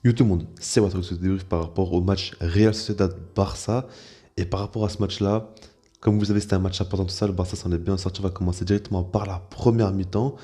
Yo tout le monde, c'est votre ce débrief par rapport au match Real Sociedad-Barça. Et par rapport à ce match-là, comme vous savez, c'était un match important tout ça, le Barça s'en est bien sorti, on va commencer directement par la première mi-temps.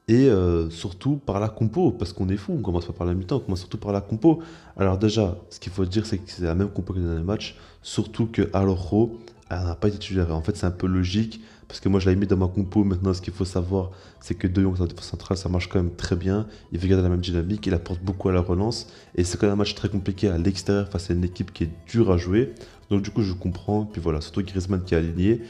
Et surtout par la compo, parce qu'on est fou, on commence pas par la mi-temps, on commence surtout par la compo. Alors déjà, ce qu'il faut dire, c'est que c'est la même compo que dans les matchs, surtout que Araujo, elle n'a pas été titulaire. En fait, c'est un peu logique, parce que moi je l'avais mis dans ma compo. Maintenant, ce qu'il faut savoir, c'est que De Jong, en défense centrale, ça marche quand même très bien. Il veut garder la même dynamique, il apporte beaucoup à la relance. Et c'est quand même un match très compliqué à l'extérieur face à une équipe qui est dure à jouer. Donc du coup, je comprends. Puis voilà, surtout Griezmann qui est aligné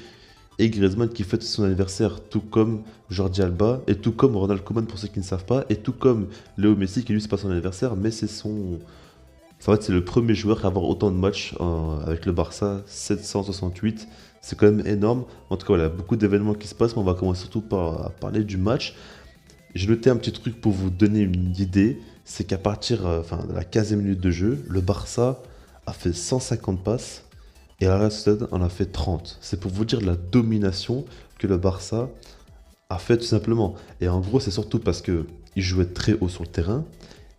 et Griezmann qui fête son anniversaire, tout comme Jordi Alba, et tout comme Ronald Koeman pour ceux qui ne savent pas, et tout comme Léo Messi qui lui c'est pas son anniversaire, mais c'est son... En fait, c'est le premier joueur à avoir autant de matchs avec le Barça, 768. C'est quand même énorme. En tout cas, voilà, beaucoup d'événements qui se passent, mais on va commencer surtout par à parler du match. J'ai noté un petit truc pour vous donner une idée, c'est qu'à partir de la 15e minute de jeu, le Barça a fait 150 passes et la Real Sociedad en a fait 30. C'est pour vous dire la domination que le Barça a fait tout simplement. Et en gros, c'est surtout parce que il jouait très haut sur le terrain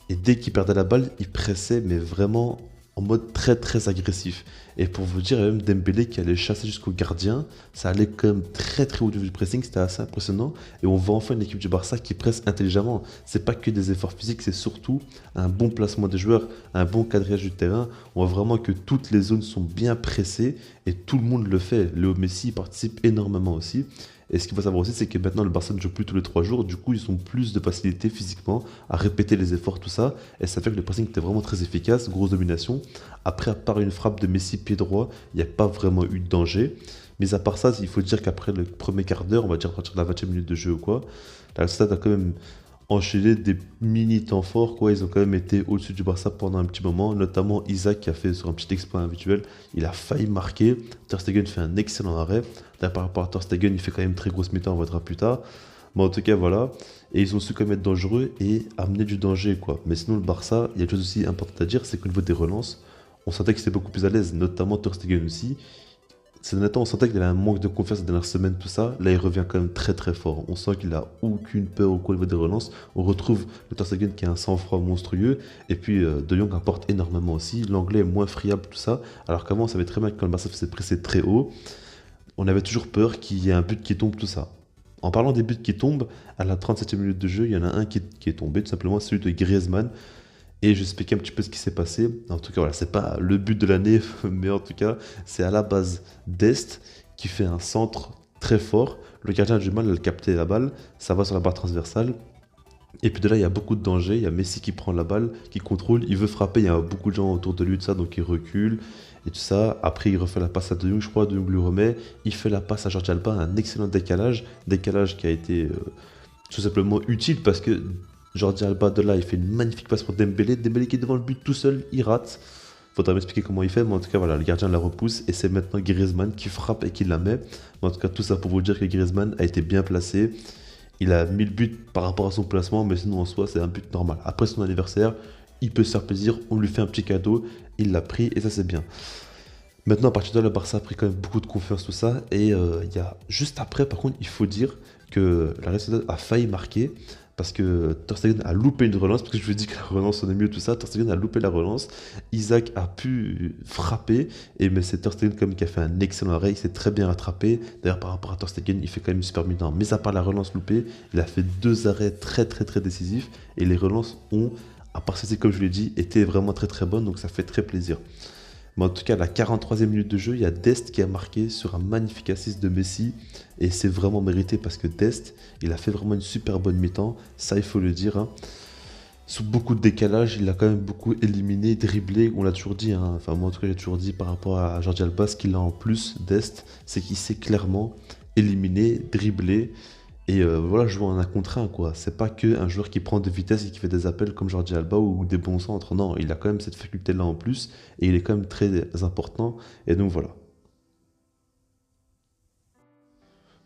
et dès qu'il perdait la balle, il pressait, mais vraiment en mode très très agressif. Et pour vous dire, il y a même Dembélé qui allait chasser jusqu'au gardien. Ça allait quand même très très haut du pressing, c'était assez impressionnant. Et on voit enfin une équipe du Barça qui presse intelligemment. C'est pas que des efforts physiques, c'est surtout un bon placement des joueurs, un bon quadrillage du terrain. On voit vraiment que toutes les zones sont bien pressées et tout le monde le fait. Léo Messi participe énormément aussi. Et ce qu'il faut savoir aussi, c'est que maintenant le Barça ne joue plus tous les 3 jours. Du coup, ils ont plus de facilité physiquement à répéter les efforts, tout ça. Et ça fait que le pressing était vraiment très efficace, grosse domination. Après, à part une frappe de Messi pied droit, il n'y a pas vraiment eu de danger. Mais à part ça, il faut dire qu'après le premier quart d'heure, on va dire à partir de la 20e minute de jeu ou quoi, la Stade a quand même enchaîné des mini temps forts, quoi. Ils ont quand même été au-dessus du Barça pendant un petit moment, notamment Isaac qui a fait sur un petit exploit individuel, il a failli marquer. Ter Stegen fait un excellent arrêt. Là, par rapport à Ter Stegen, il fait quand même très grosse mi-temps, on verra plus tard. Mais en tout cas, voilà. Et ils ont su quand même être dangereux et amener du danger, quoi. Mais sinon, le Barça, il y a une chose aussi importante à dire, c'est qu'au niveau des relances, on sentait que c'était beaucoup plus à l'aise, notamment Ter Stegen aussi. Ces derniers temps, on sentait qu'il avait un manque de confiance ces dernières semaines, tout ça. Là, il revient quand même très très fort. On sent qu'il a aucune peur au niveau des relances. On retrouve le Ter Stegen qui a un sang-froid monstrueux. Et puis, De Jong apporte énormément aussi. L'anglais est moins friable, tout ça. Alors qu'avant, on savait très bien que quand le Barça faisait presser très haut, on avait toujours peur qu'il y ait un but qui tombe, tout ça. En parlant des buts qui tombent, à la 37e minute de jeu, il y en a un qui est tombé, tout simplement celui de Griezmann. Et je vais expliquer un petit peu ce qui s'est passé. En tout cas, voilà, c'est pas le but de l'année, mais en tout cas, c'est à la base d'Est qui fait un centre très fort. Le gardien a du mal à le capter la balle. Ça va sur la barre transversale. Et puis de là, il y a beaucoup de danger. Il y a Messi qui prend la balle, qui contrôle. Il veut frapper. Il y a beaucoup de gens autour de lui, de ça, donc il recule. Et tout ça. Après, il refait la passe à De Jong, je crois. De Jong lui remet. Il fait la passe à Jordi Alba. Un excellent décalage. Décalage qui a été tout simplement utile parce que Jordi Alba de là il fait une magnifique passe pour Dembélé. Dembélé qui est devant le but tout seul, il rate. Faudra m'expliquer comment il fait, mais en tout cas voilà, le gardien la repousse et c'est maintenant Griezmann qui frappe et qui la met. Mais en tout cas tout ça pour vous dire que Griezmann a été bien placé. Il a mis le but par rapport à son placement, mais sinon en soi c'est un but normal. Après son anniversaire, il peut se faire plaisir, on lui fait un petit cadeau, il l'a pris et ça c'est bien. Maintenant, à partir de là, le Barça a pris quand même beaucoup de confiance, tout ça. Et il y a juste après, par contre, il faut dire que la Real Sociedad a failli marquer parce que Ter Stegen a loupé une relance, parce que je vous ai dit que la relance sonnait mieux, tout ça. Ter Stegen a loupé la relance. Isaac a pu frapper, mais c'est Ter Stegen comme qui a fait un excellent arrêt. Il s'est très bien rattrapé. D'ailleurs, par rapport à Ter Stegen, il fait quand même une super mi-temps. Mais à part la relance loupée, il a fait deux arrêts très très très décisifs. Et les relances ont, à part ceci, comme je l'ai dit, été vraiment très très bonnes. Donc ça fait très plaisir. Mais en tout cas, à la 43e minute de jeu, il y a Dest qui a marqué sur un magnifique assist de Messi. Et c'est vraiment mérité parce que Dest, il a fait vraiment une super bonne mi-temps. Ça, il faut le dire, hein. Sous beaucoup de décalage, il a quand même beaucoup éliminé, dribblé. On l'a toujours dit, hein. Enfin, moi en tout cas, j'ai toujours dit par rapport à Jordi Alba, ce qu'il a en plus d'Est, c'est qu'il sait clairement éliminer, dribbler. Et voilà, jouer en un contre un, quoi. C'est pas que un joueur qui prend de vitesse et qui fait des appels comme Jordi Alba ou des bons centres. Non, il a quand même cette faculté-là en plus et il est quand même très important. Et donc voilà.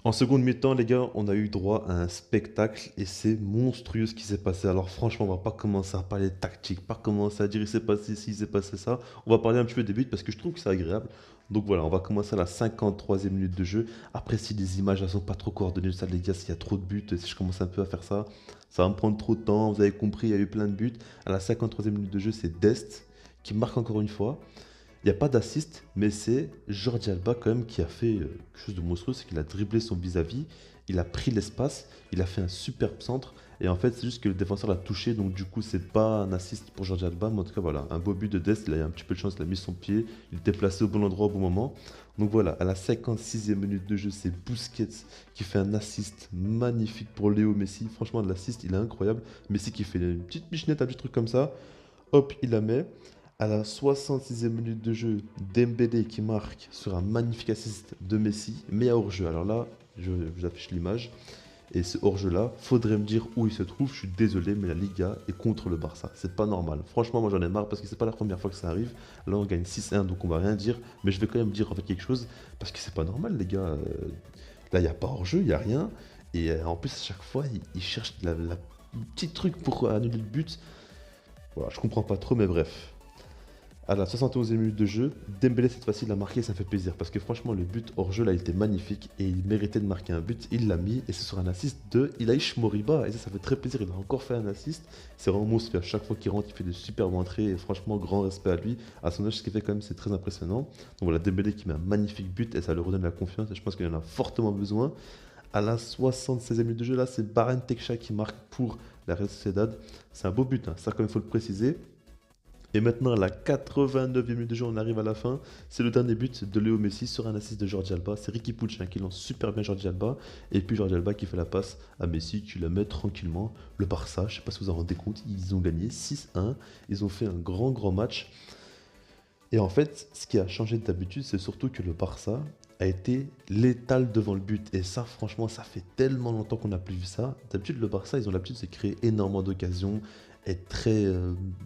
En seconde mi-temps, les gars, on a eu droit à un spectacle et c'est monstrueux ce qui s'est passé. Alors franchement, on va pas commencer à parler tactique, pas commencer à dire il s'est passé ci, il s'est passé ça. On va parler un petit peu des buts parce que je trouve que c'est agréable. Donc voilà, on va commencer à la 53e minute de jeu. Après, si les images ne sont pas trop coordonnées, ça les gars, s'il y a trop de buts, si je commence un peu à faire ça, ça va me prendre trop de temps. Vous avez compris, il y a eu plein de buts. À la 53e minute de jeu, c'est Dest qui marque encore une fois. Il n'y a pas d'assist, mais c'est Jordi Alba quand même qui a fait quelque chose de monstrueux, c'est qu'il a dribblé son vis-à-vis, il a pris l'espace, il a fait un superbe centre, et en fait c'est juste que le défenseur l'a touché, donc du coup c'est pas un assist pour Jordi Alba, mais en tout cas voilà, un beau but de Dest, il a eu un petit peu de chance, il a mis son pied, il était placé au bon endroit au bon moment. Donc voilà, à la 56e minute de jeu, c'est Busquets qui fait un assist magnifique pour Léo Messi, franchement l'assist il est incroyable, Messi qui fait une petite michenette, un petit truc comme ça, hop, il la met. À la 66e minute de jeu, Dembélé qui marque sur un magnifique assist de Messi, mais à hors-jeu. Alors là, je vous affiche l'image. Et ce hors-jeu-là, faudrait me dire où il se trouve. Je suis désolé, mais la Liga est contre le Barça. C'est pas normal. Franchement, moi j'en ai marre parce que c'est pas la première fois que ça arrive. Là, on gagne 6-1, donc on va rien dire. Mais je vais quand même dire en fait quelque chose parce que c'est pas normal, les gars. Là, il n'y a pas hors-jeu, il n'y a rien. Et en plus, à chaque fois, il cherche la petite truc pour annuler le but. Voilà, je comprends pas trop, mais bref. À la 71e minute de jeu, Dembélé cette fois-ci l'a marqué, ça me fait plaisir parce que franchement le but hors jeu là il était magnifique et il méritait de marquer un but, il l'a mis et c'est sur un assist de Ilaïch Moriba et ça fait très plaisir, il a encore fait un assist, c'est vraiment monstrueux, à chaque fois qu'il rentre il fait de superbes entrées et franchement grand respect à lui, à son âge ce qu'il fait quand même c'est très impressionnant. Donc voilà Dembélé qui met un magnifique but et ça lui redonne la confiance et je pense qu'il en a fortement besoin. À la 76e minute de jeu là c'est Baran Tekcha qui marque pour la Real Sociedad, c'est un beau but, hein, ça quand même il faut le préciser. Et maintenant, à la 89e minute de jeu, on arrive à la fin. C'est le dernier but de Léo Messi sur un assist de Jordi Alba. C'est Riqui Puig qui lance super bien Jordi Alba. Et puis Jordi Alba qui fait la passe à Messi, qui la met tranquillement. Le Barça, je ne sais pas si vous en rendez compte, ils ont gagné 6-1. Ils ont fait un grand match. Et en fait, ce qui a changé d'habitude, c'est surtout que le Barça a été létal devant le but. Et ça, franchement, ça fait tellement longtemps qu'on n'a plus vu ça. D'habitude, le Barça, ils ont l'habitude de se créer énormément d'occasions, être très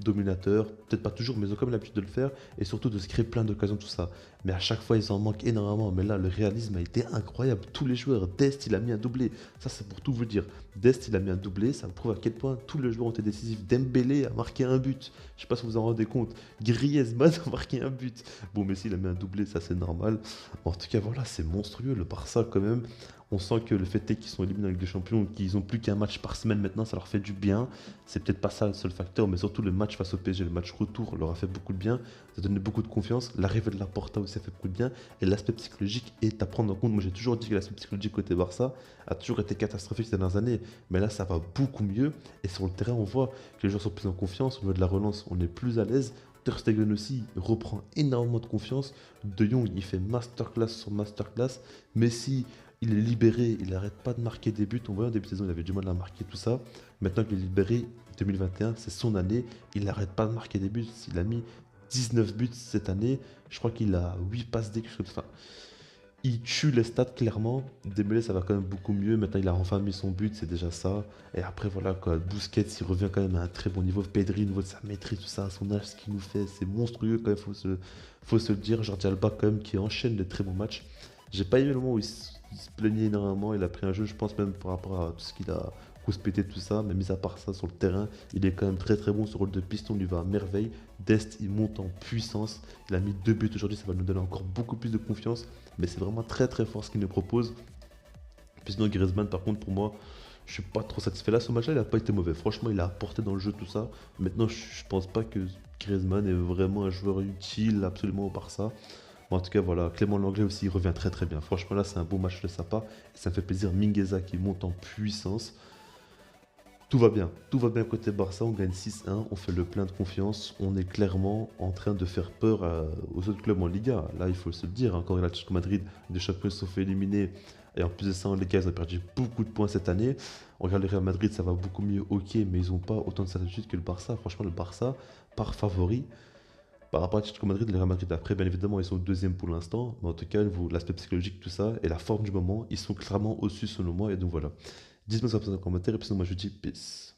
dominateur. Peut-être pas toujours, mais ils ont quand même l'habitude de le faire. Et surtout de se créer plein d'occasions, tout ça. Mais à chaque fois, ils en manquent énormément. Mais là, le réalisme a été incroyable. Tous les joueurs, Dest, il a mis un doublé. Ça, c'est pour tout vous dire. Dest, il a mis un doublé. Ça prouve à quel point tous les joueurs ont été décisifs. Dembélé a marqué un but. Je sais pas si vous vous en rendez compte. Griezmann a marqué un but. Bon, Messi, il a mis un doublé, ça c'est normal. En tout cas, voilà, c'est monstrueux. Le Barça, quand même, on sent que le fait est qu'ils sont éliminés avec des champions, qu'ils ont plus qu'un match par semaine maintenant, ça leur fait du bien. C'est peut-être pas ça le seul facteur, mais surtout le match face au PSG, le match retour, leur a fait beaucoup de bien. Ça a donné beaucoup de confiance. L'arrivée de Laporta aussi a fait beaucoup de bien. Et l'aspect psychologique est à prendre en compte. Moi, j'ai toujours dit que l'aspect psychologique côté Barça a toujours été catastrophique ces dernières années. Mais là, ça va beaucoup mieux. Et sur le terrain, on voit que les joueurs sont plus en confiance. Au niveau de la relance, on est plus à l'aise. Ter Stegen aussi reprend énormément de confiance. De Jong, il fait masterclass sur masterclass. Messi, il est libéré, il n'arrête pas de marquer des buts. On voit en début de saison, il avait du mal à marquer tout ça. Maintenant qu'il est libéré, 2021, c'est son année. Il n'arrête pas de marquer des buts. Il a mis 19 buts cette année. Je crois qu'il a 8 passes D, quelque chose. Enfin, il tue les stats clairement. Dembélé, ça va quand même beaucoup mieux. Maintenant, il a enfin mis son but, c'est déjà ça. Et après, voilà, quoi. Busquets, il revient quand même à un très bon niveau. Pedri, au niveau de sa maîtrise, tout ça, à son âge, ce qu'il nous fait, c'est monstrueux quand même, faut se le dire. Jordi Alba, quand même, qui enchaîne des très bons matchs. J'ai pas aimé le moment où il se plaignait énormément. Il a pris un jeu, je pense, même par rapport à tout ce qu'il a rouspété, tout ça. Mais mis à part ça, sur le terrain, il est quand même très bon. Ce rôle de piston lui va à merveille. Dest, il monte en puissance. Il a mis 2 buts aujourd'hui, ça va nous donner encore beaucoup plus de confiance. Mais c'est vraiment très fort ce qu'il nous propose. Puis sinon, Griezmann, par contre, pour moi, je suis pas trop satisfait. Là, ce match-là, il a pas été mauvais. Franchement, il a apporté dans le jeu tout ça. Maintenant, je pense pas que Griezmann est vraiment un joueur utile absolument au Barça. En tout cas, voilà, Clément Lenglet aussi, il revient très bien. Franchement, là, c'est un beau match de sa part. Et ça me fait plaisir. Mingueza qui monte en puissance. Tout va bien côté Barça, on gagne 6-1, on fait le plein de confiance, on est clairement en train de faire peur aux autres clubs en Liga. Là, il faut se le dire, encore l'Atlético Madrid, des champions se sont fait éliminer, et en plus de ça, en Liga, ils ont perdu beaucoup de points cette année. On regarde le Real Madrid, ça va beaucoup mieux, ok, mais ils n'ont pas autant de certitude que le Barça. Franchement, le Barça, par favori, par rapport à l'Atlético Madrid, le Real Madrid, après, bien évidemment, ils sont deuxième pour l'instant, mais en tout cas, l'aspect psychologique, tout ça, et la forme du moment, ils sont clairement au-dessus selon moi, et donc voilà. Dites-moi ça en commentaire, et puis sinon, moi je vous dis peace.